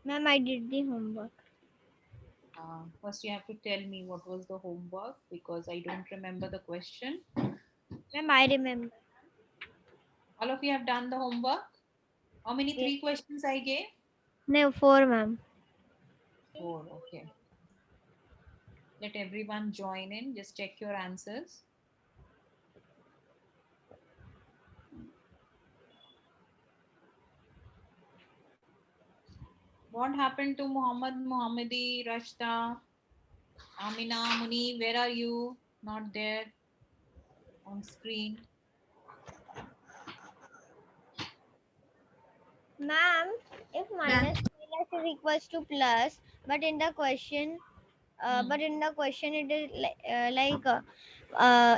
Ma'am, I did the homework. First, you have to tell me what was the homework because I don't remember the question. Ma'am, I remember. All of you have done the homework? How many Yes. 3 questions I gave? No, 4, ma'am. 4. Okay. Let everyone join in. Just check your answers. What happened to Muhammad, Muhammadi, Rashta, Amina, Muni? Where are you? Not there on screen. Ma'am, if minus is equals to plus, but in the question, it is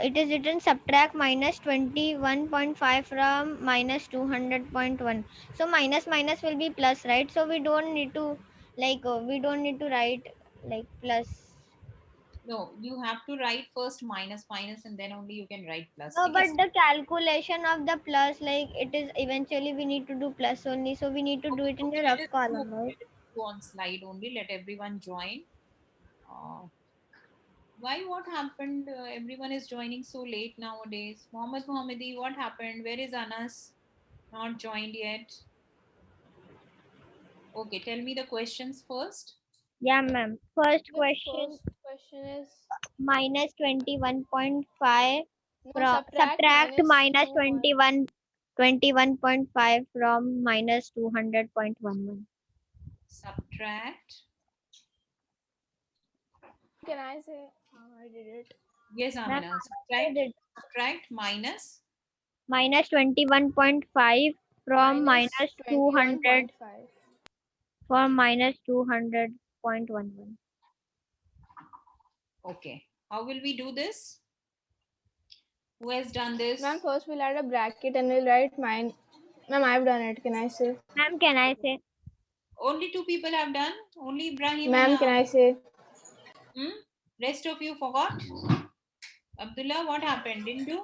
it is written subtract minus 21.5 from minus 200.1. So minus will be plus, right? So we don't need to write like plus. No, you have to write first minus minus and then only you can write plus. No, Okay. but the calculation of the plus, like it is eventually we need to do plus only, so we need to do it in the Let rough us do column, right? on slide only. Let everyone join. Uh, why? What happened? Everyone is joining so late nowadays. Mohammed Mohammadi, what happened? Where is Anas? Not joined yet. Okay, tell me the questions first. Yeah, ma'am. First The question, first question is minus 21.5 no from subtract subtract minus minus 200. 21.5 from minus 200.11. Subtract. Can I say? I did it. Yes, Ma'am, Amina. I Subtract. did Subtract minus. minus 21.5 from Minus minus 200 21.5. from minus 200.11. Okay. How will we do this? Who has done this? Ma'am, first we'll add a bracket and we'll write mine. Ma'am, I've done it. Can I say? Ma'am, can I say? Only 2 people have done. Only Ibrahim and Ma'am, can I say? hmm? Rest of you forgot. Abdullah, what happened? Didn't do?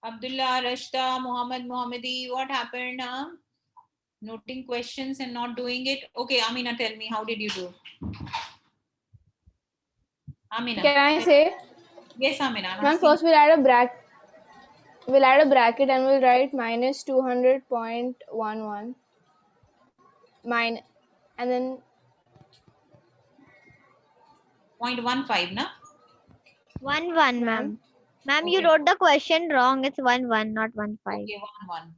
Abdullah, Rashta, Muhammad, Muhammadi, what happened? Huh? Noting questions and not doing it. Okay, Amina, tell me, how did you do? Amina. Can I say? Yes, Amina, I'm Ma'am, asking. first we'll add a bracket. We'll add a bracket and we'll write minus 200.11 mine, and then 0.15, na? 1 ma'am, ma'am. Ma'am, you Okay, wrote the question wrong. It's 1 not 1.5. okay, 1.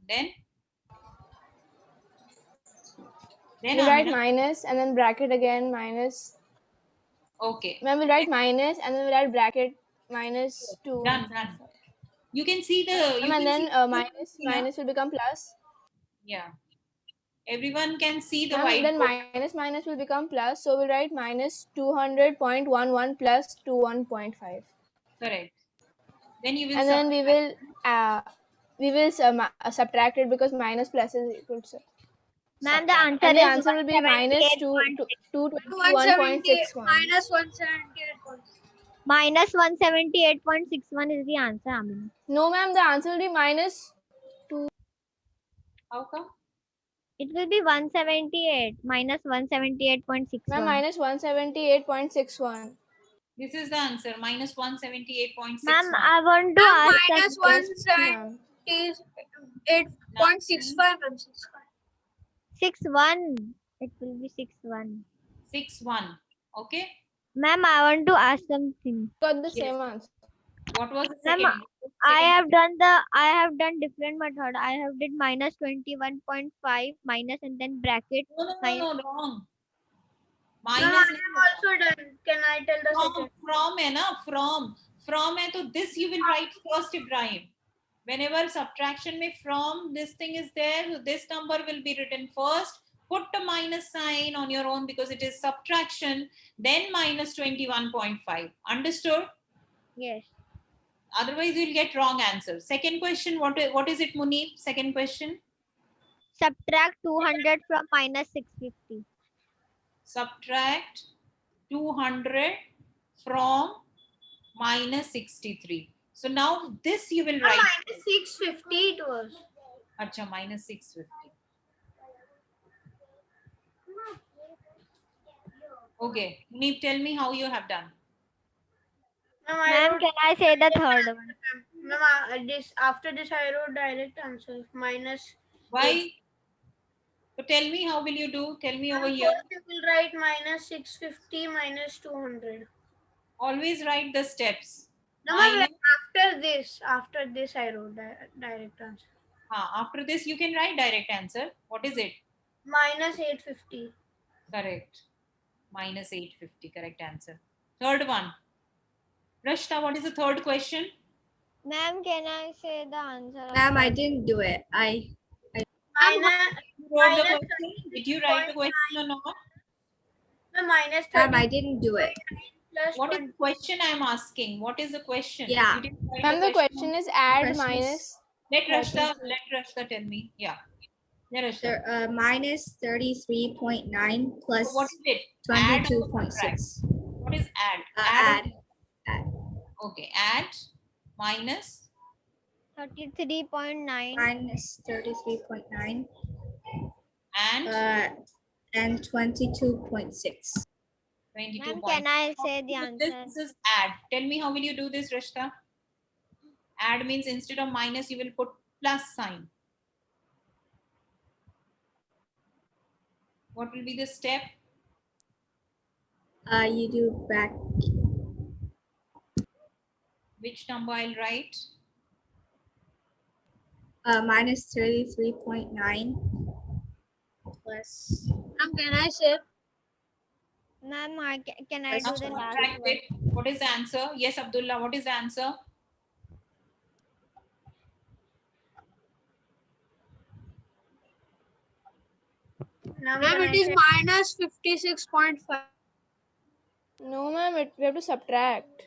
Then we'll write Amina. minus and then bracket again minus. Okay, Ma'am, we'll write minus and then we'll add bracket minus done, 200.5. done. You can see the, Ma'am, you and can see then the minus na? minus will become plus. Yeah, everyone can see the Ma'am, then whiteboard. minus minus will become plus. So we'll write minus 200.11 plus 21.5. Correct. Then you will And then subtract. we will subtract it because minus plus is equal to. Ma'am, the Subtract. answer And the is answer will be minus 178.6. 221.61. Minus 178.61 is the answer, Amina. No, ma'am, the answer will be minus 2. How come? It will be 178 minus Ma'am, 178.61. minus 178.61. This is the answer, minus Ma'am, 178.61. I want to ask Yes, ma'am. 61. It will be 61. 61. Okay. Ma'am, I want to ask something. Got the Yes. same answer. What was the Ma'am, second? I Second. have done different method. I have did minus 21.5 minus and then bracket No, no, no, minus. no, wrong. Minus from है ना from है तो this you will write first, Ibrahim. Whenever subtraction में from this thing is there, so this number will be written first. Put a minus sign on your own because it is subtraction. Then minus 21.5. Understood? Yes. Otherwise, you'll get wrong answer. Second question. What is it, Munib? Second question. Subtract 200 from minus 650. Subtract 200 from minus 63. So now this you will write. Minus 650 it was. Acha, minus 650. Okay. Munib, tell me how you have done. Ma'am, can I say the third one? Ma'am, after this I wrote direct answer minus. Why? So tell me, how will you do? Tell me over First here. you will write minus 650 minus 200. Always write the steps. No, ma'am, Minus, after this I wrote direct answer. after this, you can write direct answer. What is it? Minus 850. Correct. Minus 850. Correct answer. Third one. Rashta, what is the third question? Ma'am, can I say the answer? of Ma'am, I third? didn't do it. Minus, You wrote the minus question. Did you write the question or not? no, minus Ma'am, 30 I didn't do it. plus What is 20. the question I am asking? What is the question? Yeah. You didn't write Ma'am, the question is add Question minus. Let Rashta 33. tell me. Yeah. Yeah, Rashta. Minus 33.9 plus So what is it? Add or subtract? 22.6. What is add? Add. Okay. Add minus 33.9 Minus 33.9 and and 22.6. 22 Ma'am, points. can I How say will the you do this? answer? This is add. Tell me, how will you do this, Rashta? Add means instead of minus, you will put plus sign. What will be the step? You do back. Which number I'll write? Minus 33.9 plus. Ma'am, can I say? Ma'am, can I Let's do Now the last subtract one? it. What is the answer? Yes, Abdullah. What is the answer? Ma'am, it is minus 56.5. No, ma'am, we have to subtract.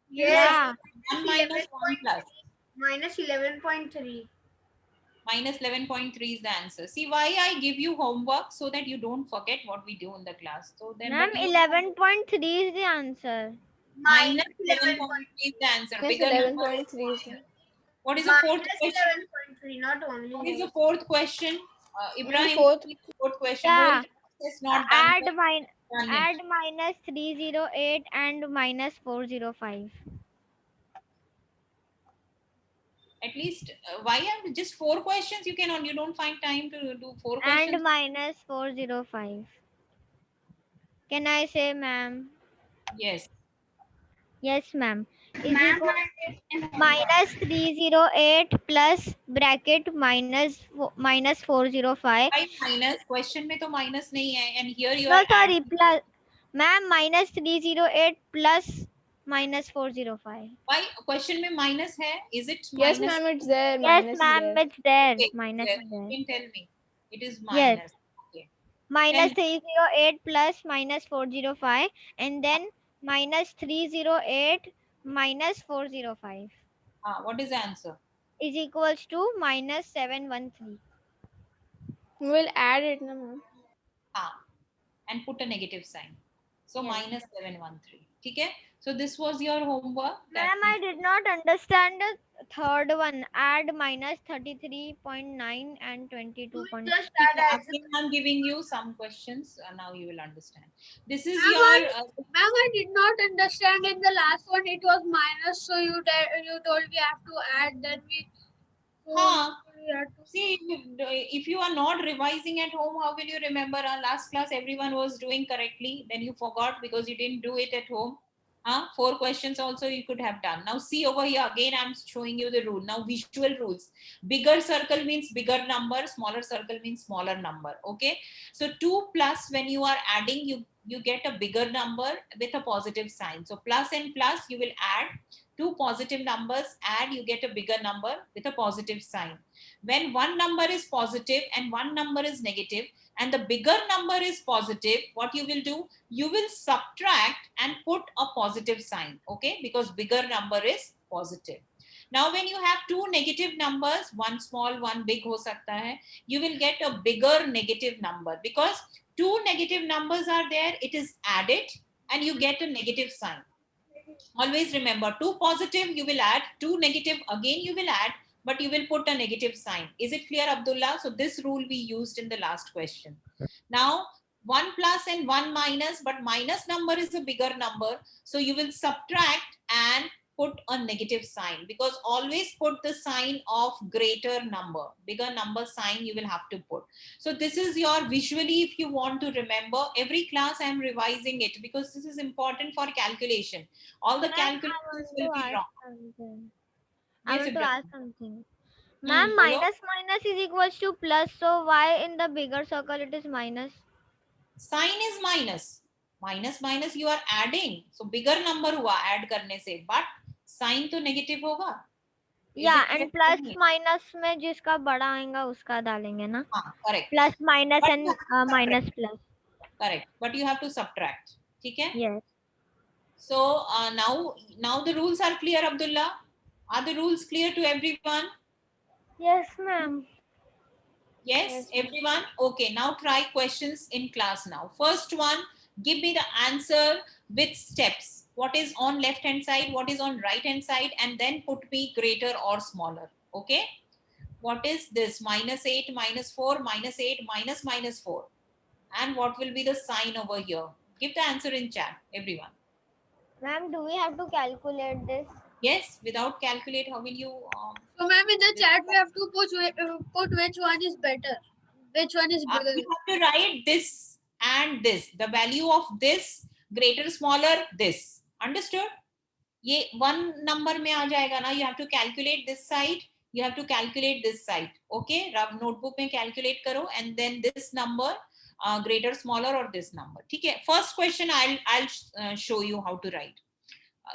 Yeah. 1 minus 1 plus. Minus 11.3. Minus 11.3 is the answer. See why I give you homework, so that you don't forget what we do in the class. So then, Ma'am, but you 11.3 is the answer. minus 11.3 is the answer. Minus Bigger number is 11.3 is minus. What is the fourth question? 11.3, not only. What is the fourth question? Ibrahim, fourth. fourth question. Yeah. Whole is not done. Add yet. Done it. add minus 308 and minus 405. At least why are just 4 questions? You cannot. You don't find time to do 4 questions. And minus 405. Can I say, ma'am? Yes. Yes, ma'am. Is equal minus 308 plus bracket minus 405. Why minus? Question में तो minus नहीं है, and here you No, are sorry, adding. plus. Ma'am, minus 308 plus minus 405. Why question में minus है? Is it Yes, minus? ma'am, it's there. Yes, Minus is ma'am, there. it's there. Okay, Minus yes, is there. you can tell me. It is Yes. minus. Okay. Minus Tell 308 plus minus 405 and then minus 308 minus 405 what is the answer? is equals to minus 713. We will add it, no, ma'am. And put a negative sign. So Yes. minus 713. Okay. So this was your homework. Ma'am, I did not understand the third one. Add minus 33.9 and 22.6. Just add as Again, I'm giving you some questions. Now you will understand. This is Ma'am, your. Ma'am, I did not understand in the last one. It was minus, so you told we have to add. Then we. We have to see if you are not revising at home, how will you remember? Our last class, everyone was doing correctly. Then you forgot because you didn't do it at home. 4 questions also you could have done. Now see over here again, I'm showing you the rule. Now visual rules. Bigger circle means bigger number, smaller circle means smaller number. Okay, so 2 plus, when you are adding, you get a bigger number with a positive sign. So plus and plus, you will add 2 positive numbers, add, you get a bigger number with a positive sign. When one number is positive and one number is negative, and the bigger number is positive, what you will do? You will subtract and put a positive sign, okay? Because bigger number is positive. Now, when you have 2 negative numbers, one small, one big ho sakta hai, you will get a bigger negative number, because 2 negative numbers are there, it is added and you get a negative sign. Always remember, 2 positive you will add, 2 negative again you will add, but you will put a negative sign. Is it clear, Abdullah? So this rule we used in the last question. Now, 1 plus and 1 minus, but minus number is a bigger number. So you will subtract and put a negative sign, because always put the sign of greater number, bigger number sign you will have to put. So this is your visually, if you want to remember. Every class I am revising it because this is important for calculation. All the Ma'am, I calculations want will to be ask wrong. something. I Yes, want to Ibrahim. ask something. Ma'am, Bolo. minus minus is equals to plus. So why in the bigger circle it is minus? Sign is minus. Minus minus you are adding. So bigger number हुआ add करने से, but sign तो negative होगा. Is Yeah, it clear and to plus me? minus में जिसका बड़ा आएगा उसका डालेंगे ना. हाँ, correct. Plus minus But and you have to minus subtract. plus. Correct. But you have to subtract. ठीक है? Yes. So now the rules are clear, Abdullah. Are the rules clear to everyone? Yes, ma'am. Yes, Yes. everyone? Okay, now try questions in class now. First one, give me the answer with steps. What is on left hand side, what is on right hand side, and then put me greater or smaller. Okay? What is this? Minus 8, minus 4, minus 8, minus minus 4. And what will be the sign over here? Give the answer in chat, everyone. Ma'am, do we have to calculate this? Yes, without calculate, how will you... So, ma'am, in the chat we have to put which one is better, which one is bigger. you have to write this and this. The value of this, greater, smaller, this. Understood? ये one number में आ जाएगा ना. You have to calculate this side. You have to calculate this side. Okay? Notebook में calculate करो, and then this number, greater, smaller, or this number. ठीक है? First question I'll show you how to write.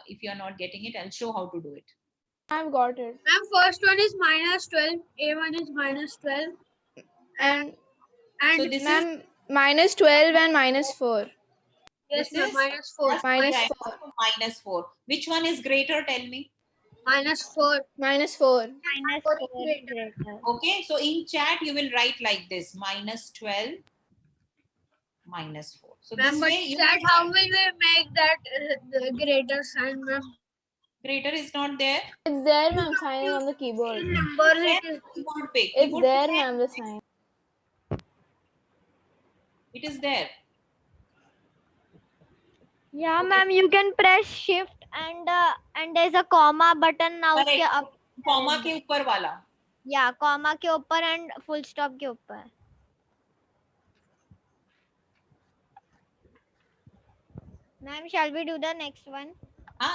If you are not getting it, I'll show how to do it. I've got it. Ma'am, first one is minus 12. A1 is minus 12. And And So this is ma'am, minus 12 and minus 4. yes, this ma'am, is minus 4. plus Minus हो जाएगा 4. तो minus 4. Which one is greater? Tell me. Minus 4. Minus 4. Minus Four 4 is is greater. Okay, so in chat you will write like this: minus 12, minus 4. So Ma'am, this but way you chat, how will we make that the greater sign, ma'am? greater is not there. It's there, ma'am, sign is on the keyboard. In numbers, Then it is. keyboard pick. It's Keyboard there, pick, ma'am, the sign. it is there. Yeah, Okay. ma'am, you can press shift and there's a comma button now. Correct. उसके up. Comma के ऊपर वाला. Yeah, comma के ऊपर and full stop के ऊपर. Ma'am, shall we do the next one?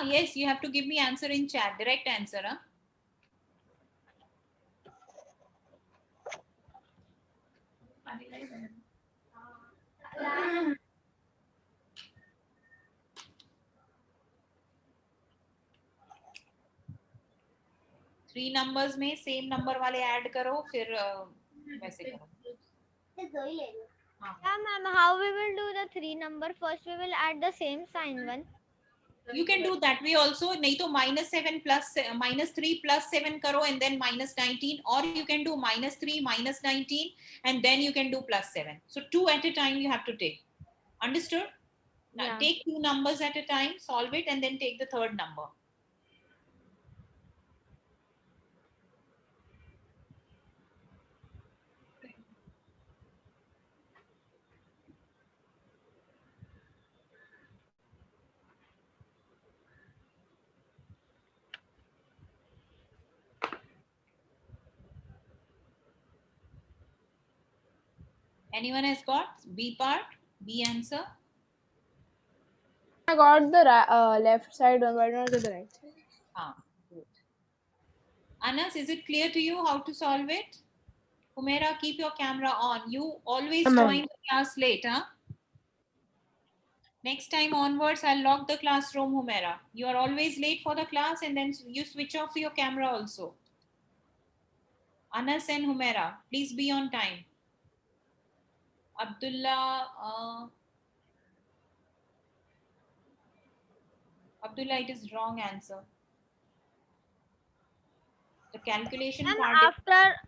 Yes, you have to give me answer in chat. Direct answer. Three numbers में same number वाले ऐड करो, फिर वैसे करो. Yeah, ma'am, how we will do the 3 number? First, we will add the same sign one. You can do that way also. नहीं तो minus 7 plus minus 3 plus 7 करो and then minus 19, or you can do minus 3 minus 19 and then you can do plus 7. So 2 at a time you have to take. Understood? Now Yeah. take 2 numbers at a time, solve it, and then take the third number. Anyone has got B part? B answer? I got the left side one, but not the right side. Good. Anas, is it clear to you how to solve it? Humaira, keep your camera on. You always join the class late, huh? Next time onwards, I'll lock the classroom, Humaira. You are always late for the class and then you switch off your camera also. Anas and Humaira, please be on time. Abdullah, Abdullah, it is wrong answer. The calculation And part.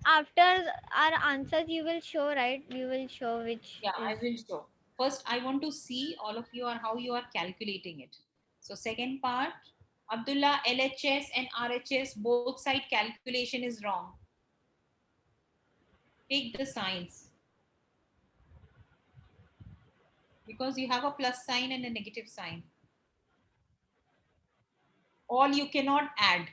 after our answers, you will show, right? You will show which. Yeah, I will show. First, I want to see all of you are how you are calculating it. So second part, Abdullah, LHS and RHS, both side calculation is wrong. Take the signs. because you have a plus sign and a negative sign. All you cannot add.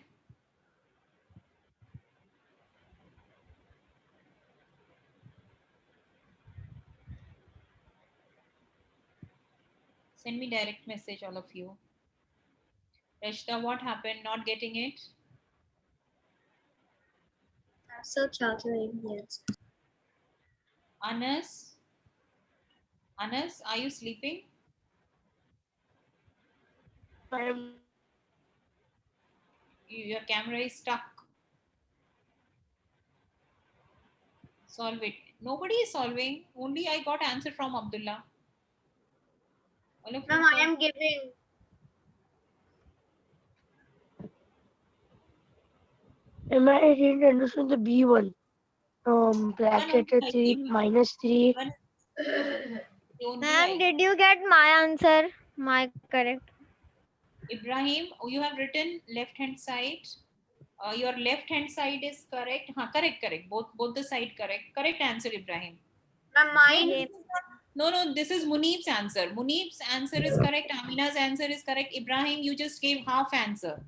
Send me direct message, all of you. Rashta, what happened? Not getting it? I'm still calculating the answer. Anas? Anas, are you sleeping? Your camera is stuck. Solve it. Nobody is solving. Only I got answer from Abdullah. All of you Ma'am, I solve. am giving. I didn't understand the B1. Bracketed 3 minus 3. Ma'am, did you get my answer? My correct. Ibrahim, you have written left hand side. Your left hand side is correct. Correct. Both the side correct. Correct answer, Ibrahim. Ma'am, mine. Okay. No, this is Munib's answer. Munib's answer is correct. Amina's answer is correct. Ibrahim, you just gave half answer.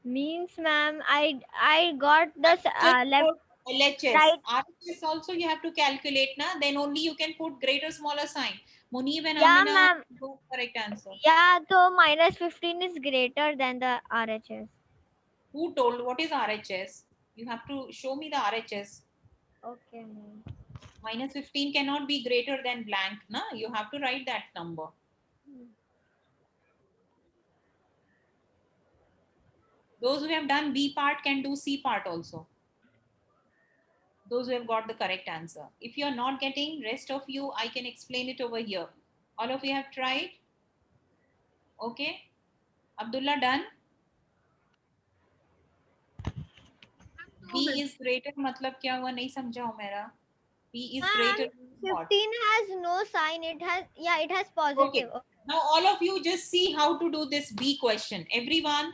Means, ma'am, I got the Just left. put LHS. Right. RHS also you have to calculate, na? Then only you can put greater smaller sign. Munib and Yeah, Amina ma'am. both correct answer. Yeah, so minus 15 is greater than the RHS. Who told? What is RHS? You have to show me the RHS. Okay, ma'am. Minus 15 cannot be greater than blank, na? You have to write that number. Those who have done B part can do C part also. Those who have got the correct answer. If you are not getting, rest of you, I can explain it over here. All of you have tried? Okay. Abdullah done? B is greater मतलब क्या हुआ नहीं समझा हूँ मेरा. B is greater than what? 15 has no sign. It has positive. Okay. Now all of you just see how to do this B question. Everyone,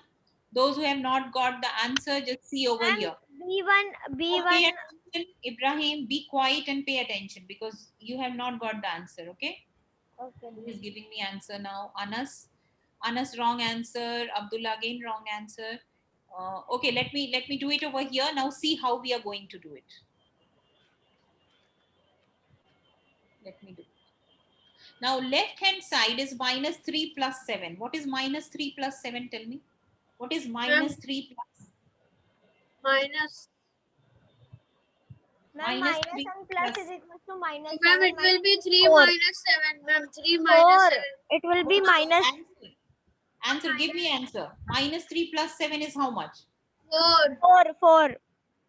those who have not got the answer, just see over And here. B1. Pay attention, Ibrahim, be quiet and pay attention because you have not got the answer, okay? Okay. Who is giving me answer now? Anas. Anas wrong answer. Abdullah again wrong answer. Okay, let me do it over here. Now see how we are going to do it. Let me do it. Now left hand side is minus 3 plus 7. What is minus 3 plus 7? Tell me. What is minus 3 plus? Minus. Ma'am, Minus minus 3 and plus plus. is equal to minus Ma'am, 7. it will be 3 4. minus 7. Ma'am, 3 4. minus 7. It will be minus. Answer, give me answer. Minus 3 plus 7 is how much? 4. 4.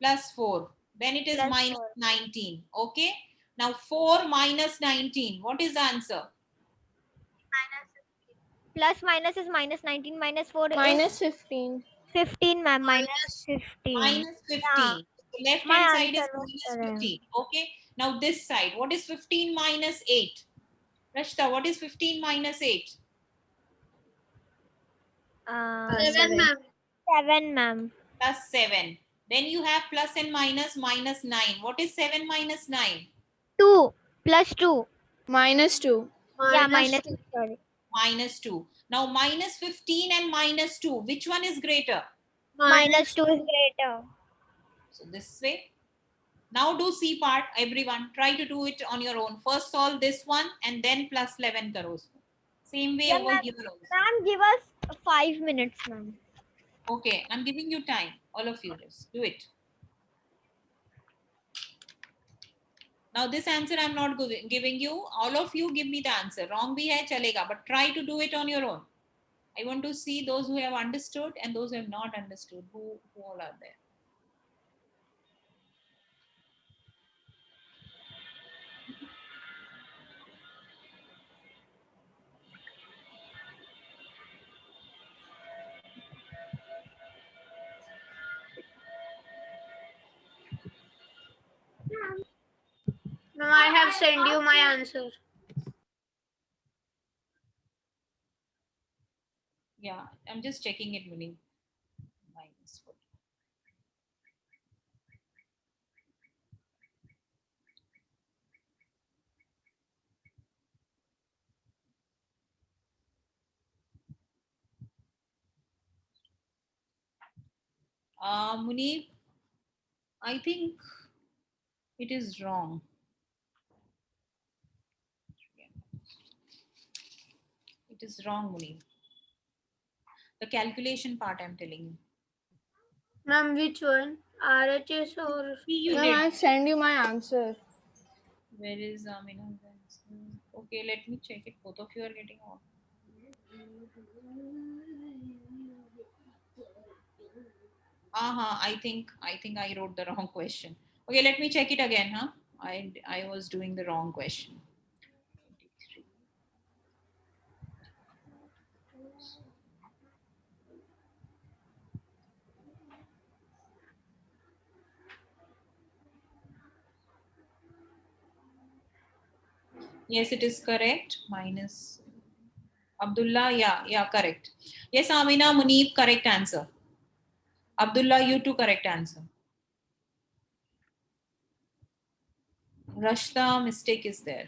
Plus 4. Then it is Plus minus 4. 19. Okay. Now 4 minus 19. What is the answer? Plus minus is minus 19. Minus 4 Minus is 15. 15, ma'am. Minus Minus 15. Minus 15. Yeah. So left My hand side is answer was minus correct. 15. Okay. Now this side. What is 15 minus 8? Rashta, what is 15 minus 8? 7, ma'am. 7, ma'am. Plus 7. Then you have plus and minus 9. What is 7 minus 9? 2. Plus 2. Minus 2. Yeah, Minus minus 2. 2. Sorry. Minus 2. Now minus 15 and minus 2. Which one is greater? Minus 2 is greater. So this way. Now do C part, everyone. Try to do it on your own. First solve this one and then plus 11 karo. Same way Yeah, over here also. Ma'am, give us 5 minutes, ma'am. Okay, I'm giving you time. All of you, just do it. Now this answer I'm not giving you. All of you give me the answer. Wrong bhi hai, chalega. But try to do it on your own. I want to see those who have understood and those who have not understood. Who all are there? Ma'am, I have sent you my answer. Yeah, I'm just checking it, Muni. Minus 4. Munib, I think it is wrong. It is wrong, Munib. The calculation part I'm telling you. Ma'am, which one? RHS or? You Ma'am, did. I'll send you my answer. Where is Amina's answer? Okay, let me check it. Both of you are getting off. I think I wrote the wrong question. Okay, let me check it again, huh? I was doing the wrong question. 23. Yes, it is correct. Minus Abdullah, yeah, correct. Yes, Amina, Munib, correct answer. Abdullah, you too, correct answer. Rashta, mistake is there.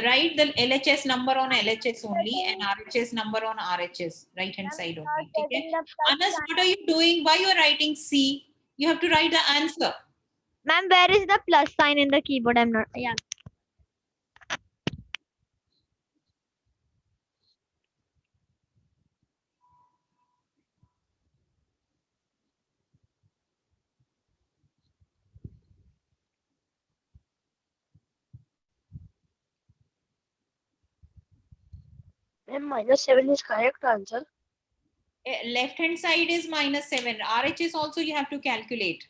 Write the LHS number on LHS only and RHS number on RHS, right hand side only. Okay? Anas, what are you doing? Why you are writing C? You have to write the answer. Ma'am, where is the plus sign in the keyboard? I'm not. Yeah. Ma'am, -7 is correct answer. Left hand side is -7. RHS also you have to calculate.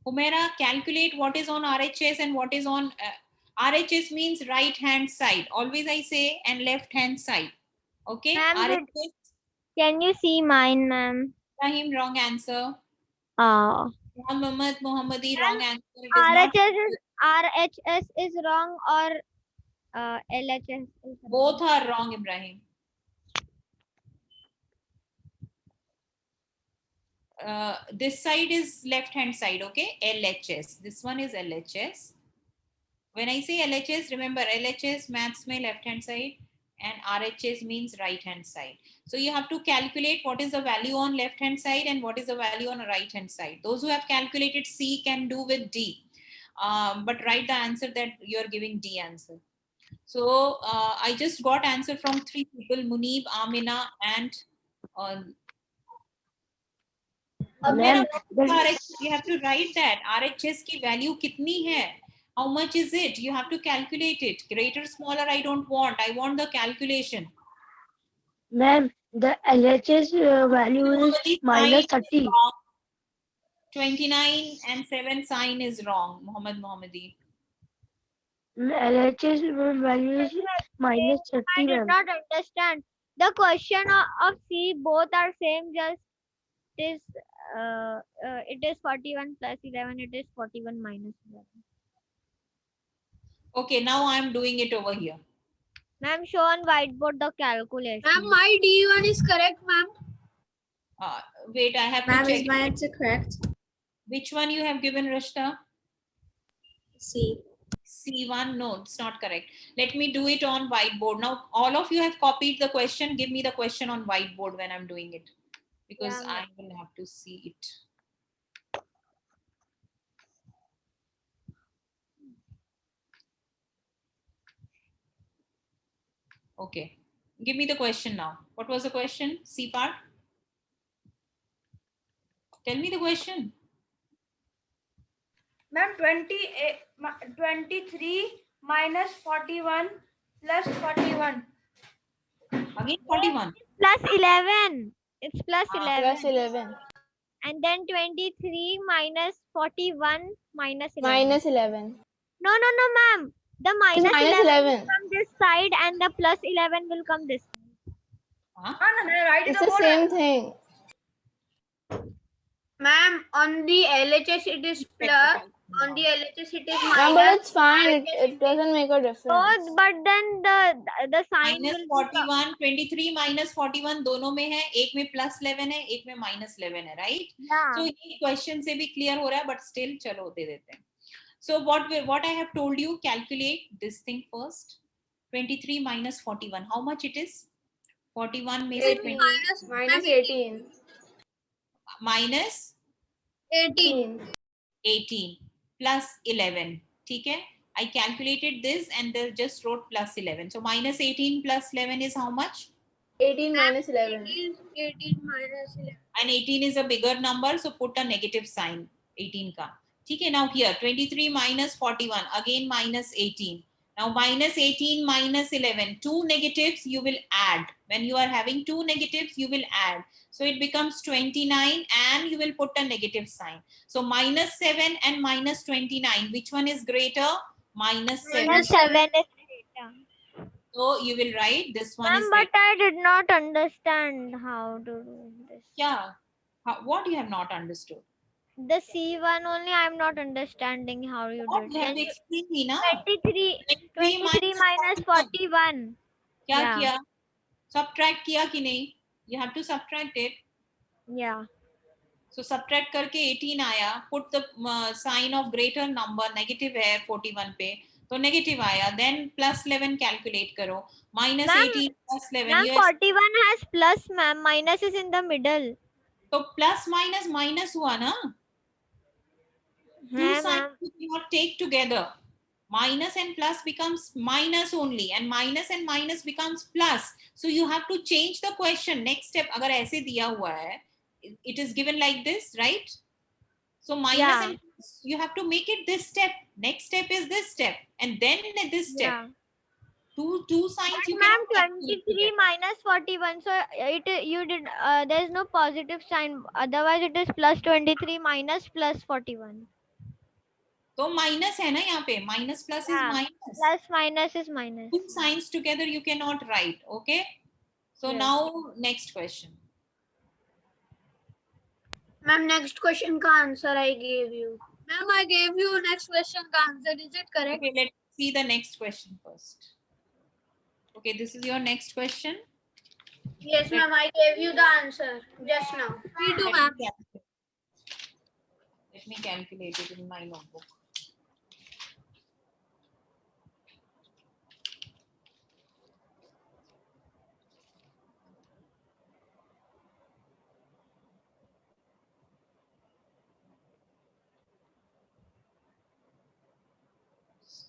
Humaira, calculate what is on RHS and what is on RHS means right hand side. Always I say and left hand side. Okay? Ma'am, RHS, can you see mine, ma'am? Rahim, wrong answer. Muhammad Muhammadi, wrong answer. It is not. RHS is wrong or LHS is wrong? Both are wrong, Ibrahim. This side is left hand side, okay? LHS. This one is LHS. When I say LHS, remember LHS maths mein left hand side and RHS means right hand side. So you have to calculate what is the value on left hand side and what is the value on right hand side. Those who have calculated C can do with D. But write the answer that you are giving D answer. So I just got answer from 3 people, Munib, Amina and Ma'am, you have to write that RHS की value कितनी है? How much is it? You have to calculate it. Greater, smaller, I don't want. I want the calculation. ma'am, the LHS value is -30. 29 and 7 sign is wrong, Muhammad Muhammadi. LHS value is -30, I did ma'am. not understand. The question of C both are same. Just it is 41 plus 11. It is 41 minus 11. Okay, now I'm doing it over here. Ma'am, show on whiteboard the calculation. Ma'am, my D1 is correct, ma'am. Wait, I have Ma'am, to is check. my answer correct? Which one you have given, Rashta? C. C1, no, it's not correct. Let me do it on whiteboard. Now, all of you have copied the question. Give me the question on whiteboard when I'm doing it. Because Yeah, I will have to see it. Okay. Give me the question now. What was the question? C part? Tell me the question. Ma'am, 23 minus 41 plus 41. Again 41. plus 11. It's plus 11. Plus 11. And then 23 minus 41 minus 11. Minus 11. No, ma'am. The It's minus minus 11 11. will come this side and the plus 11 will come this side. Huh? Write It's the the board. same thing. Ma'am, on the LHS it is plus. On the LHS it is Ma'am, but minus. it's fine. It doesn't make a difference. So, but then the sign Minus will 41, 23 minus 41 दोनों में है. एक में plus 11 है, एक में minus 11 है, right? Yeah. So ये question से भी clear हो रहा है, but still चलो दे देते हैं. So what I have told you, calculate this thing first. 23 minus 41. How much it is? 41 में से 20. Minus 18. minus 18. 18 plus 11. ठीक है, I calculated this and they just wrote plus 11. So minus 18 plus 11 is how much? 18 minus 11. 18 minus 11. And 18 is a bigger number, so put a negative sign 18 ka. ठीक है, now here 23 minus 41, again minus 18. Now minus 18 minus 11, two negatives you will add. When you are having two negatives, you will add. So it becomes 29 and you will put a negative sign. So minus 7 and minus 29, which one is greater? Minus 7. Minus 7 is greater. So you will write this one Ma'am, is but greater. I did not understand how to do this. Yeah. What you have not understood? The C1 only I am not understanding how you What did. you have Can to you explain me na? 23 minus 41. क्या Yeah. किया? Subtract किया कि नहीं? You have to subtract it. Yeah. So subtract करके 18 आया. Put the sign of greater number. Negative है 41 पे. तो negative आया. Then plus 11 calculate करो. Minus Ma'am, 18 plus 11. Ma'am, Yes. 41 has plus, ma'am. Minus is in the middle. तो plus minus minus हुआ ना? Two Hai, signs ma'am. you cannot take together. Minus and plus becomes minus only, and minus becomes plus. So you have to change the question. Next step, अगर ऐसे दिया हुआ है, it is given like this, right? So minus Yeah. and plus, you have to make it this step. Next step is this step, and then this step. Yeah. Two signs But you ma'am, cannot calculate 23 together. minus 41. So you did. There is no positive sign. Otherwise, it is plus 23 minus plus 41. तो minus है ना यहाँ पे. Minus plus is Yeah. minus. Plus minus is minus. Two signs together you cannot write. Okay. So Yes. now next question. Ma'am, next question ka answer I gave you. Ma'am, I gave you next question ka answer. Is it correct? Okay, let's see the next question first. Okay, this is your next question. Yes, ma'am, I gave you the answer just now. Me too, ma'am. Let me calculate it in my notebook.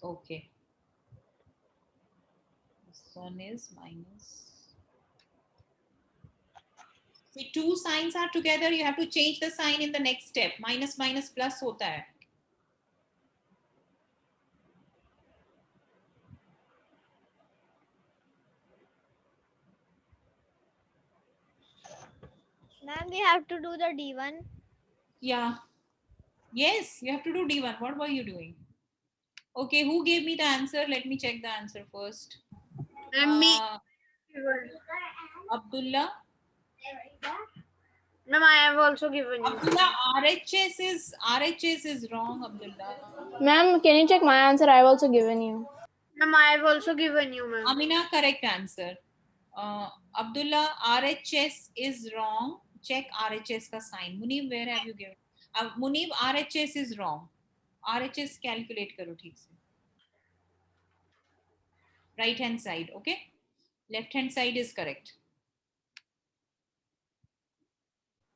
Okay. This one is minus. See, two signs are together. You have to change the sign in the next step. Minus minus plus होता है. Ma'am, we have to do the D1. Yeah. Yes, you have to do D1. What were you doing? Okay, who gave me the answer? Let me check the answer first. And me. Abdullah. Ma'am, I have also given you. Abdullah, RHS is wrong, Abdullah. Ma'am, can you check my answer? I've also given you. Ma'am, I have also given you, ma'am. Amina, correct answer. Abdullah, RHS is wrong. Check RHS ka sign. Munib, where have you given? Munib, RHS is wrong. RHS calculate karo theek se. Right hand side, okay? Left hand side is correct.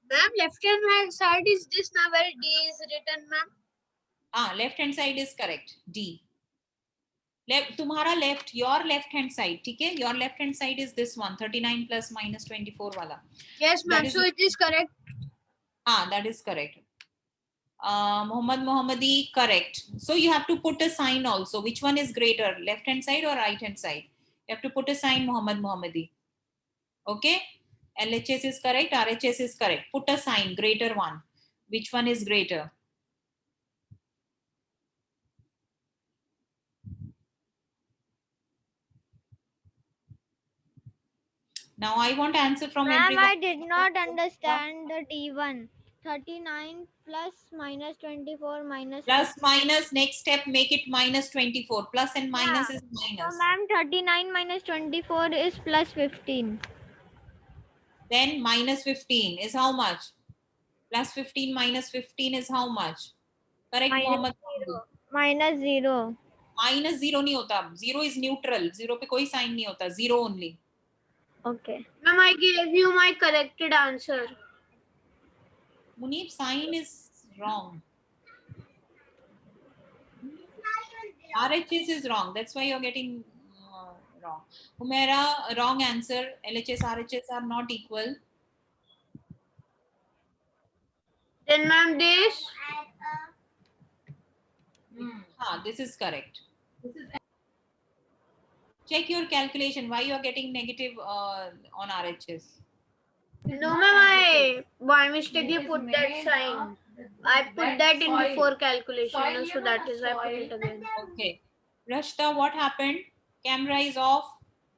Ma'am, left hand side is this now where D is written, ma'am. Left hand side is correct. D. Left, तुम्हारा left, your left hand side, ठीक है? Your left hand side is this one, 39 plus minus 24 वाला. Yes, ma'am. So it is correct. That is correct. Muhammadi, correct. So you have to put a sign also. Which one is greater, left hand side or right hand side? You have to put a sign Muhammadi. Okay? LHS is correct, RHS is correct. Put a sign, greater one. Which one is greater? Now I want answer from Ma'am, everyone. I did not understand the D1. 39 plus minus 24 minus. Plus minus, next step, make it minus 24. Plus and minus is minus. So, ma'am, 39 minus 24 is plus 15. Then minus 15 is how much? Plus 15 minus 15 is how much? Correct, Minus Mohammed? 0. Minus 0. Minus 0 नहीं होता. 0 is neutral. 0 पे कोई sign नहीं होता. 0 only. Okay. Ma'am, I gave you my corrected answer. Munib, sign is wrong. RHS is wrong. That's why you're getting wrong. Humaira, wrong answer. LHS, RHS are not equal. Then ma'am, this. This is correct. Check your calculation. Why you are getting negative on RHS? No ma'am, I by mistake put that sign. I put that in before calculation, so that is why I put it again. Okay. Rashta, what happened? Camera is off.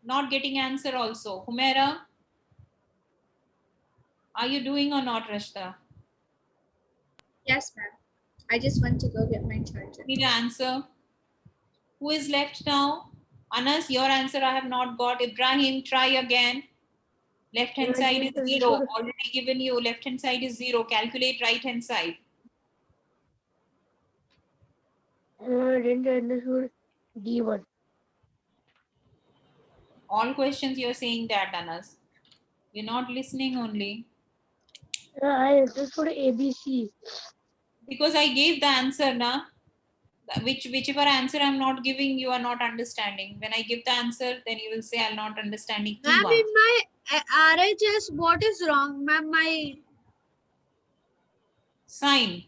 Not getting answer also. Humaira, are you doing or not, Rashta? Yes, ma'am. I just want to go get my charger. Need an answer. Who is left now? Anas, your answer I have not got. Ibrahim, try again. Left hand side is 0. Already given you. Left hand side is 0. Calculate right hand side. I didn't understood D1. All questions you're saying that, Anas. You're not listening only. I understood ABC. Because I gave the answer, na? Whichever answer I'm not giving, you are not understanding. When I give the answer, then you will say I'm not understanding. Ma'am, E1. in my RHS, what is wrong? Ma'am, my Sign.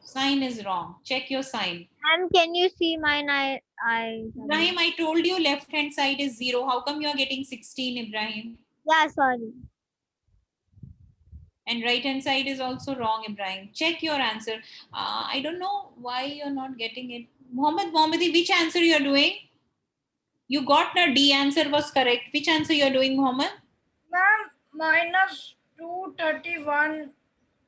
Sign is wrong. Check your sign. And can you see mine? Ibrahim, I told you left hand side is 0. How come you are getting 16, Ibrahim? Yeah, sorry. And right hand side is also wrong, Ibrahim. Check your answer. I don't know why you're not getting it. Mohammadi, which answer you're doing? You got the D answer was correct. Which answer you're doing, Mohammed? Ma'am, minus 231.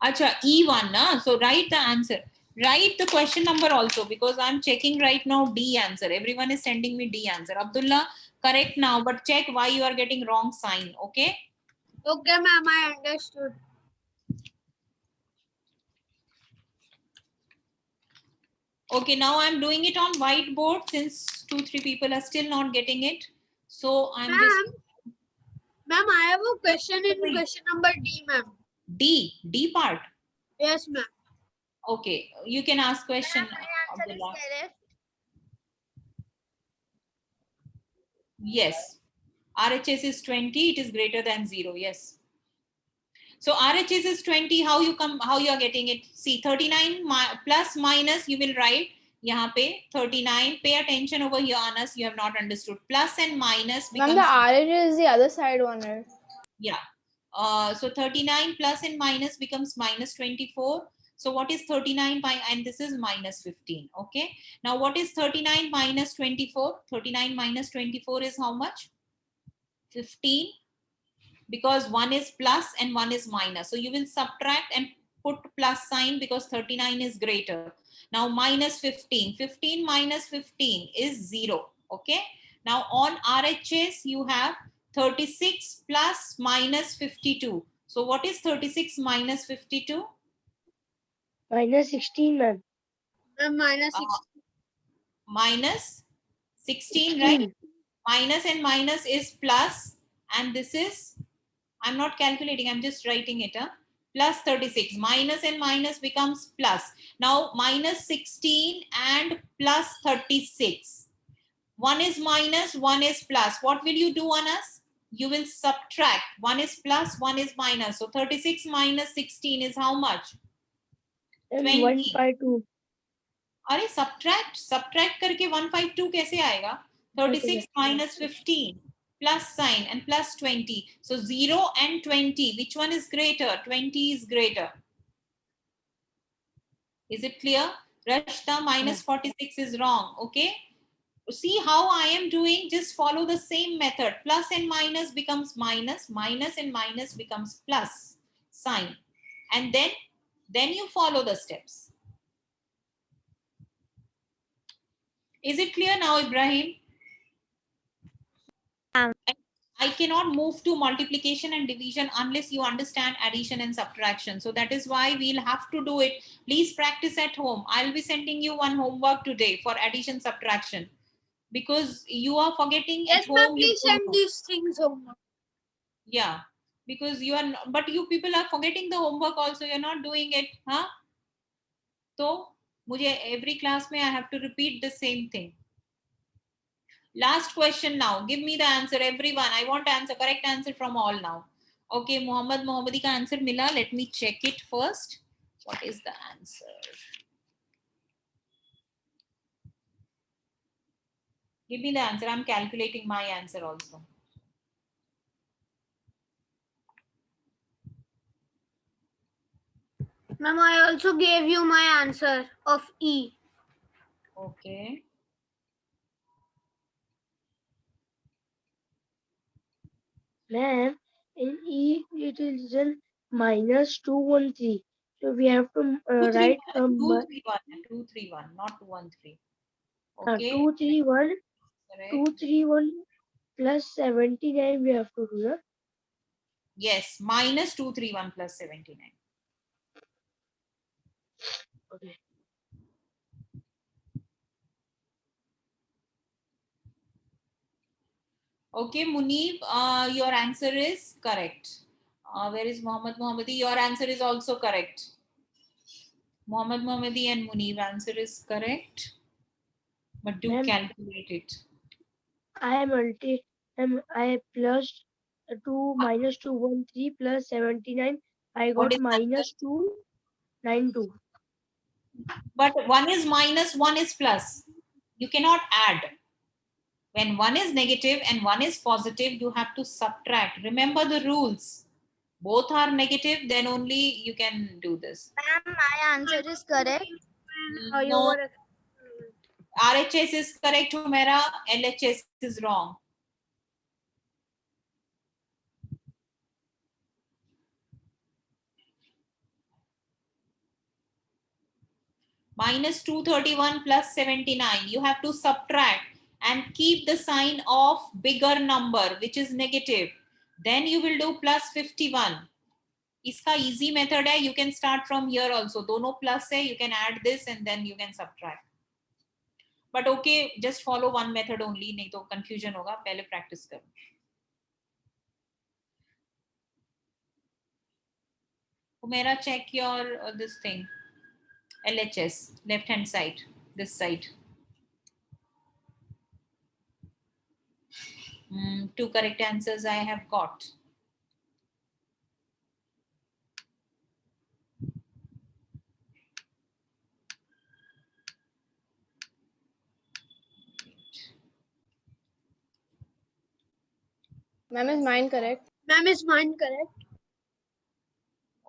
Acha, E1, na? So write the answer. Write the question number also, because I'm checking right now D answer. Everyone is sending me D answer. Abdullah, correct now, but check why you are getting wrong sign. Okay? okay, ma'am, I understood. Okay, now I'm doing it on whiteboard since 2-3 people are still not getting it. So I'm just... Ma'am, I have a question in question number D, ma'am. D part. Yes, ma'am. Okay, you can ask question. Abdullah. Yes. RHS is 20, it is greater than 0. Yes. So RHS is 20. How you are getting it? See, 39 plus minus you will write yahan pe 39. Pay attention over here, Anas. You have not understood. Plus and minus becomes... Ma'am, the RHS is the other side one, right? Yeah. So 39 plus and minus becomes minus 24. So what is 39 and this is minus 15. Okay. Now what is 39 minus 24? 39 minus 24 is how much? 15. Because one is plus and one is minus. So you will subtract and put plus sign because 39 is greater. Now minus 15. 15 minus 15 is 0. Okay. Now on RHS you have 36 plus minus 52. So what is 36 minus 52? Minus 16, ma'am. Minus 16. Minus 16, right? Minus and minus is plus, and this is, I'm not calculating, I'm just writing it. Plus 36. Minus and minus becomes plus. Now minus 16 and plus 36. One is minus, one is plus. What will you do, Anas? You will subtract. One is plus, one is minus. So 36 minus 16 is how much? 20. 152. अरे subtract करके 152 कैसे आएगा? 36 minus 15 plus sign and plus 20. So 0 and 20, which one is greater? 20 is greater. Is it clear? Rashta, minus 46 is wrong. Okay. See how I am doing? Just follow the same method. Plus and minus becomes minus. Minus and minus becomes plus sign. And then you follow the steps. Is it clear now, Ibrahim? I cannot move to multiplication and division unless you understand addition and subtraction. So that is why we'll have to do it. Please practice at home. I'll be sending you one homework today for addition subtraction. Because you are forgetting Yes, at ma'am, home. please send these things home. Yeah. Because you are, but you people are forgetting the homework also. You're not doing it, huh? So, mujhe every class mein I have to repeat the same thing. Last question now. Give me the answer, everyone. I want answer, correct answer from all now. Okay, Mohammadi ka answer mila. Let me check it first. What is the answer? Give me the answer. I'm calculating my answer also. Ma'am, I also gave you my answer of E. Okay. Ma'am, in E it is in -213. So we have to write 231, not 213. Okay. 231 Correct. 231 plus 79 we have to do that. Yes, -231 plus 79. Okay. Okay, Munib, your answer is correct. Where is Mohammadi? Your answer is also correct. Mohammadi and Munib answer is correct. But do Ma'am, calculate it. I plus 2 minus 213 plus 79. I What got is answer? -292. But one is minus, one is plus. You cannot add. When one is negative and one is positive, you have to subtract. Remember the rules. Both are negative, then only you can do this. Ma'am, my answer is correct. You No, were RHS is correct, Humera. LHS is wrong. -231 plus 79. You have to subtract and keep the sign of bigger number, which is negative. Then you will do plus 51. इसका easy method है. You can start from here also. दोनों plus है. You can add this and then you can subtract. But okay, just follow one method only. नहीं तो confusion होगा. पहले practice करो. Humera, check your this thing. LHS, left hand side, this side. Two correct answers I have got. Ma'am, is mine correct? Ma'am, is mine correct?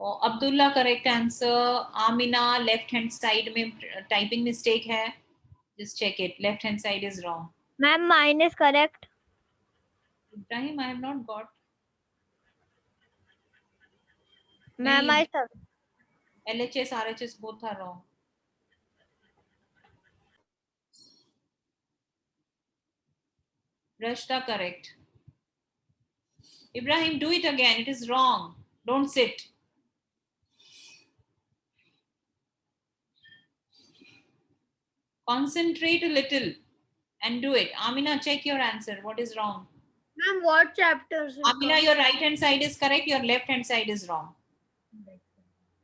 Abdullah correct answer. Amina left hand side में typing mistake है. Just check it. Left hand side is wrong. Ma'am, mine is correct. Ibrahim, I have not got. Ma'am, नहीं, I LHS, RHS both are wrong. Rashta correct. Ibrahim, do it again. It is wrong. Don't sit. Concentrate a little and do it. Amina, check your answer. What is wrong? Ma'am, what chapters? Amina, your right hand side is correct. Your left hand side is wrong.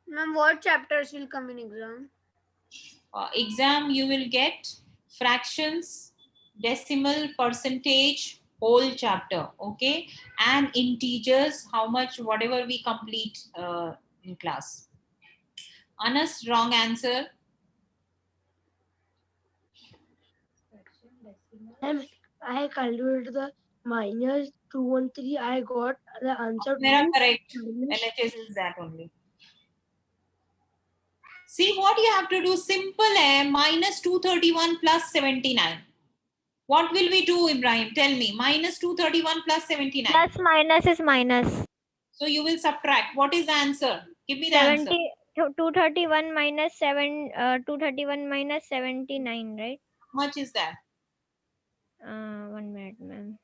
Ma'am, what chapters will come in exam? Exam, you will get fractions, decimal, percentage, whole chapter. Okay. And integers, how much, whatever we complete in class. Anas, wrong answer. I calculated the -213. I got the answer. Mera correct. minus- LHS is that only. See what you have to do. Simple है. -231 plus 79. What will we do, Ibrahim? Tell me. -231 plus 79. plus minus is minus. So you will subtract. What is the answer? Give me the answer. 231 minus 231 minus 79, right? How much is that? 1 minute, ma'am.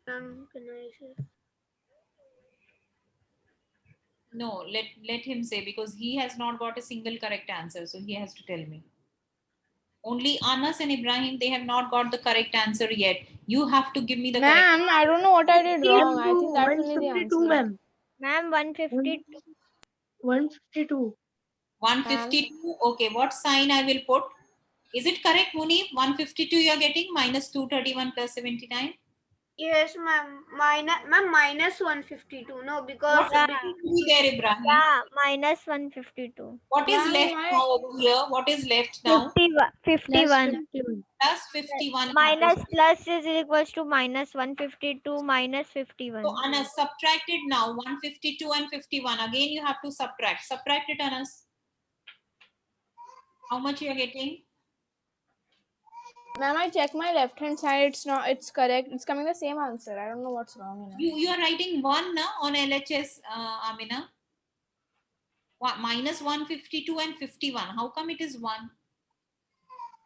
Ma'am, can I say? No, let him say because he has not got a single correct answer. So he has to tell me. Only Anas and Ibrahim, they have not got the correct answer yet. You have to give me the correct. Ma'am, I don't know what I did Ma'am, wrong. I think that's only the 152, answer. ma'am. Ma'am, 152. 152. 152. Okay, what sign I will put? Is it correct, Munib? 152 you are getting minus 231 plus 79. Yes, ma'am. Minus 152. No, because What is Yeah. going to be there, Ibrahim? Yeah, minus 152. What is Ma'am, left my- now over here? What is left now? 51. Plus 51. 51. Plus 51. Minus plus is equals to minus 152 minus 51. So Anas, subtract it now. 152 and 51. Again, you have to subtract. Subtract it, Anas. How much you are getting? Ma'am, I checked my left hand side. It's not. It's correct. It's coming the same answer. I don't know what's wrong in it. You are writing 1 na, on LHS, Amina. Minus 152 and 51. How come it is 1?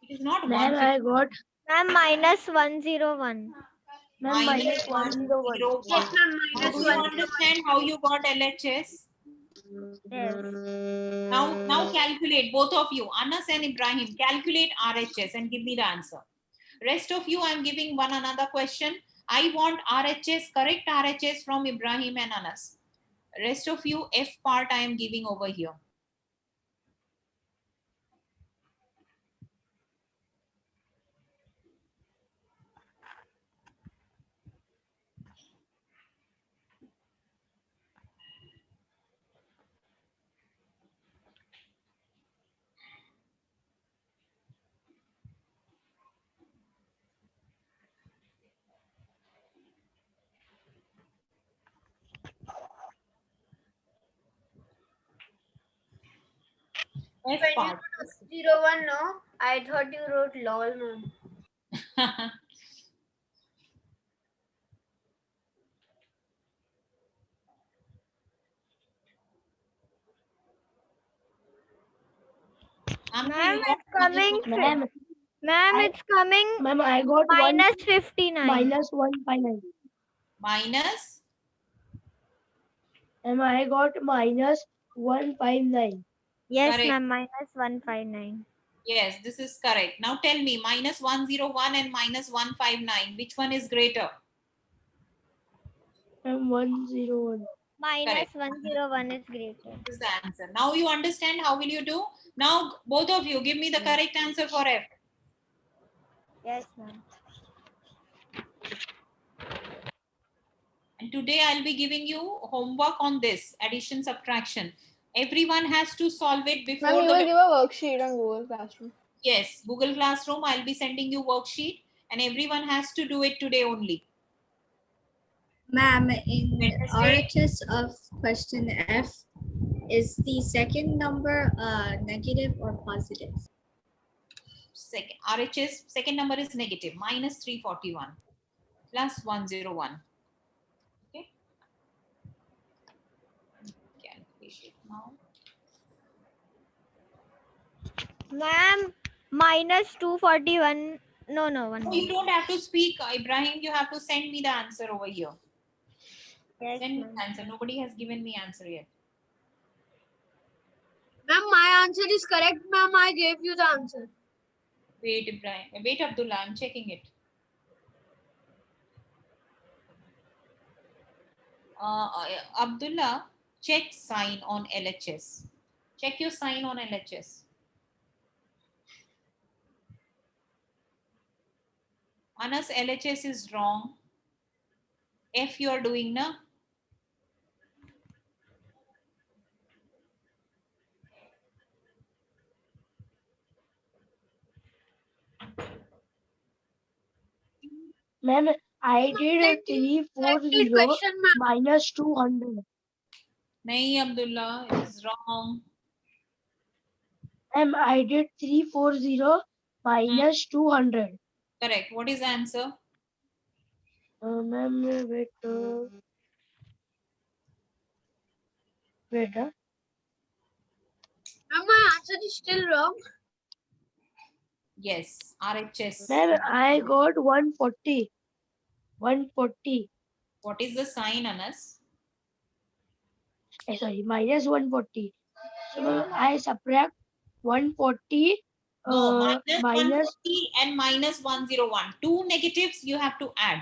It is not Ma'am, 150. I got Ma'am, minus 101. ma'am Minus minus 101. 101. yes, ma'am. Now, Minus do you 1. understand how you got LHS? Yes. Now calculate, both of you, Anas and Ibrahim, calculate RHS and give me the answer. Rest of you, I'm giving one another question. I want RHS, correct RHS from Ibrahim and Anas. Rest of you, F part I am giving over here. F When you part. wrote 01, no, I thought you wrote lol, ma'am. Ma'am, it's coming. Ma'am, Ma'am, I- it's coming ma'am, I got minus 59. minus 159. Minus. Ma'am, I got minus 159. Yes, Correct. ma'am, minus 159. Yes, this is correct. Now tell me, minus 101 and minus 159, which one is greater? Ma'am, 101. Minus Correct. 101 is greater. This is the answer. Now you understand how will you do? Now both of you give me the correct answer for F. Yes, ma'am. And today I'll be giving you homework on this addition subtraction. Everyone has to solve it Ma'am, before you will give a worksheet on Google Classroom. Yes, Google Classroom. I'll be sending you worksheet and everyone has to do it today only. Ma'am, in Wednesday. RHS of question F, is the second number negative or positive? Second RHS, second number is negative, minus 341 plus 101. Okay. Calculate it now. Ma'am, minus 241. No, one. Oh, you don't have to speak, Ibrahim. You have to send me the answer over here. Yes, Send me ma'am. the answer. Nobody has given me answer yet. Ma'am, my answer is correct, ma'am. I gave you the answer. Wait, Ibrahim. Wait, Abdullah. I'm checking it. Abdullah, check sign on LHS. Check your sign on LHS. Anas, LHS is wrong. F you are doing, na? Ma'am, I did 340 Question, ma'am. minus 200. Nahi, Abdullah, it is wrong. Ma'am, I did 340 minus 200. Correct. What is the answer? Ma'am, wait. Wait. Ma'am, my answer is still wrong. Yes, RHS. Ma'am, I got 140. 140. What is the sign, Anas? Sorry, minus 140. So ma'am, I subtract 140 No, minus minus 140 and minus 101. Two negatives you have to add.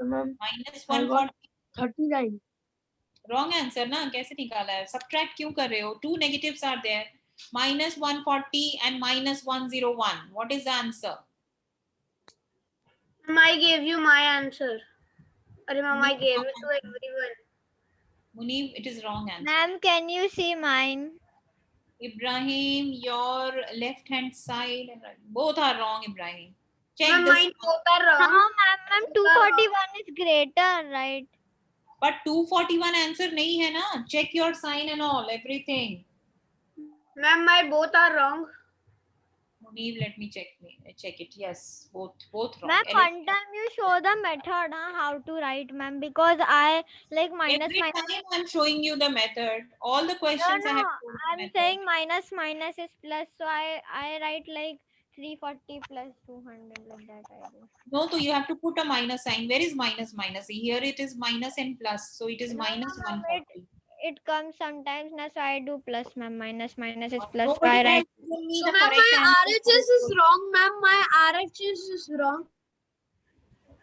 ma'am, Minus I got 140. 39. Wrong answer ना कैसे निकाला है? Subtract क्यों कर रहे हो? Two negatives are there. Minus 140 and minus 101. What is the answer? I gave you my answer. Arey ma'am, I gave it to everyone. Munib, it is wrong answer. Ma'am, can you see mine? Ibrahim, your left hand side and right. Both are wrong, Ibrahim. Check Ma'am, this. mine both are No, wrong. ma'am, 241 is greater, right? But 241 answer nahi hai na. Check your sign and all, everything. Ma'am, my both are wrong. Munib, let me check it. Yes, both wrong. Ma'am, one time you show the method how to write, ma'am, because I like minus Every minus. time I'm showing you the method. All the questions I have shown the I'm method. saying minus minus is plus, so I write like 340 plus 200 like that. I do. No, so you have to put a minus sign. Where is minus minus? Here it is minus and plus. So it is No, minus ma'am, 140. it comes sometimes, na, so I do plus, ma'am. Minus minus is plus, so Nobody I has write. given me So the ma'am, correct my answer. RHS is wrong. Ma'am, my RHS is wrong.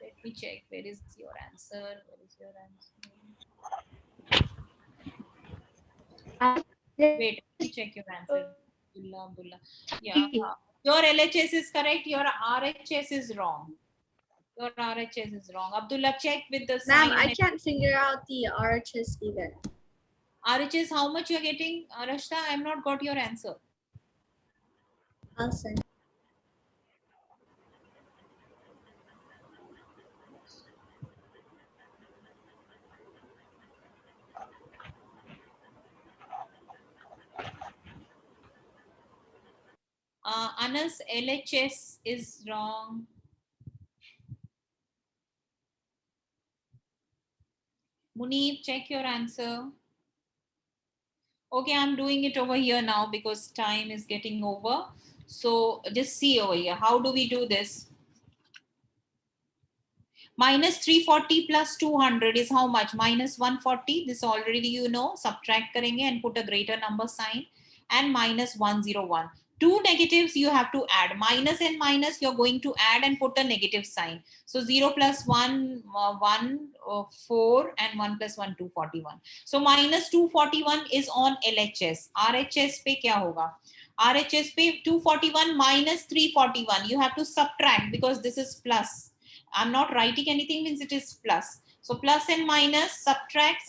Let me check. Where is your answer? Where is your answer? Wait, let me check your answer. Abdullah. Yeah. Your LHS is correct. Your RHS is wrong. Your RHS is wrong. Abdullah, check with the sign. Ma'am, I can't figure out the RHS either. RHS, how much you're getting? Rashta, I have not got your answer. I'll send. Anas, LHS is wrong. Munib, check your answer. Okay, I'm doing it over here now because time is getting over. So just see over here. How do we do this? Minus 340 plus 200 is how much? Minus 140. This already you know. Subtract karenge and put a greater number sign. And minus 101. Two negatives you have to add. Minus and minus you're going to add and put a negative sign. So 0 plus 1, 4 and 1 plus 1, 241. So minus 241 is on LHS. RHS pe kya hoga? RHS pe 241 minus 341. You have to subtract because this is plus. I'm not writing anything means it is plus. So plus and minus, subtract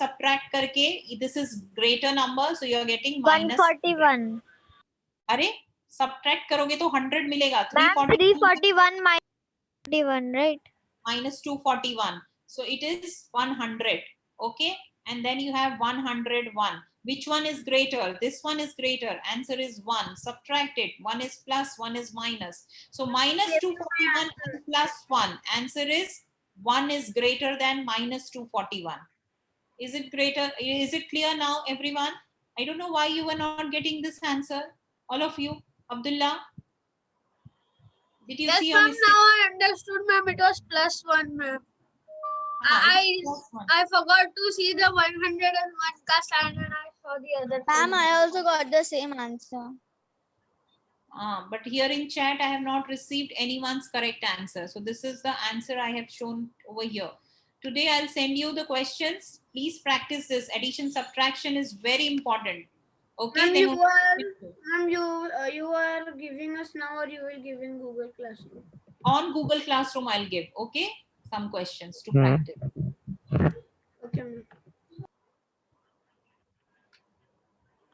karke, this is greater number. So you're getting minus 141. अरे subtract करोगे तो 100 मिलेगा. Ma'am, 341 minus 41, right? Minus 241. So it is 100. Okay. And then you have 101. Which one is greater? This one is greater. Answer is 1. Subtract it. 1 is plus, 1 is minus. So minus 241 and plus 1. Answer is 1 is greater than minus 241. Is it greater? Is it clear now, everyone? I don't know why you were not getting this answer. All of you. Abdullah, did you Yes, see your ma'am. mistake? Now I understood, ma'am. It was plus 1, ma'am. I forgot to see the 101 ka sign and I saw the other. Ma'am, I also got the same answer. But here in chat, I have not received anyone's correct answer. So this is the answer I have shown over here. Today, I'll send you the questions. Please practice this. Addition, subtraction is very important. Okay. Ma'am, then you are giving us now or you will give in Google Classroom? on Google Classroom, I'll give. Okay. Some questions to practice. Okay, ma'am.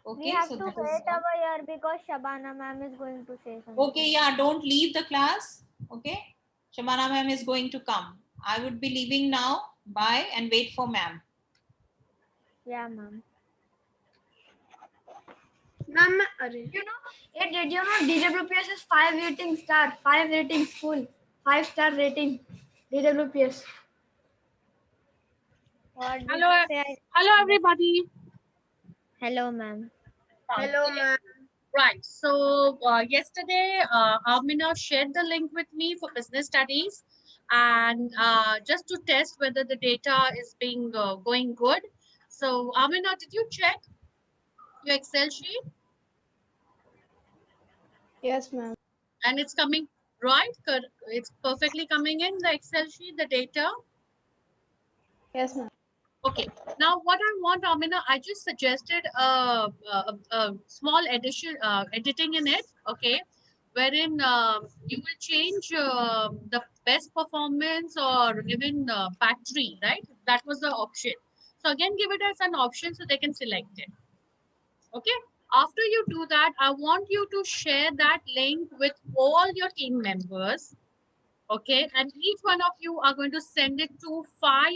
Okay. We have so to that is wait all. over here because Shabana ma'am is going to say something. Okay, yeah, don't leave the class. Okay, Shabana ma'am is going to come. I would be leaving now. Bye and wait for ma'am. Yeah, ma'am. Ma'am, Did you know DWPS is 5 rating star, 5 rating full, 5-star rating DWPS. What did Hello, you say? hello everybody. Hello, ma'am. hello, ma'am. Right. So yesterday, Amina shared the link with me for business studies, and just to test whether the data is being going good. So Amina, did you check your Excel sheet? Yes, ma'am. And it's coming right. It's perfectly coming in the Excel sheet, the data. Yes, ma'am. Okay. Now, what I want, Amina, I just suggested a small editing in it. Okay, wherein you will change the best performance or even factory, right? That was the option. So again, give it as an option so they can select it. Okay. After you do that, I want you to share that link with all your team members. Okay, and each one of you are going to send it to 5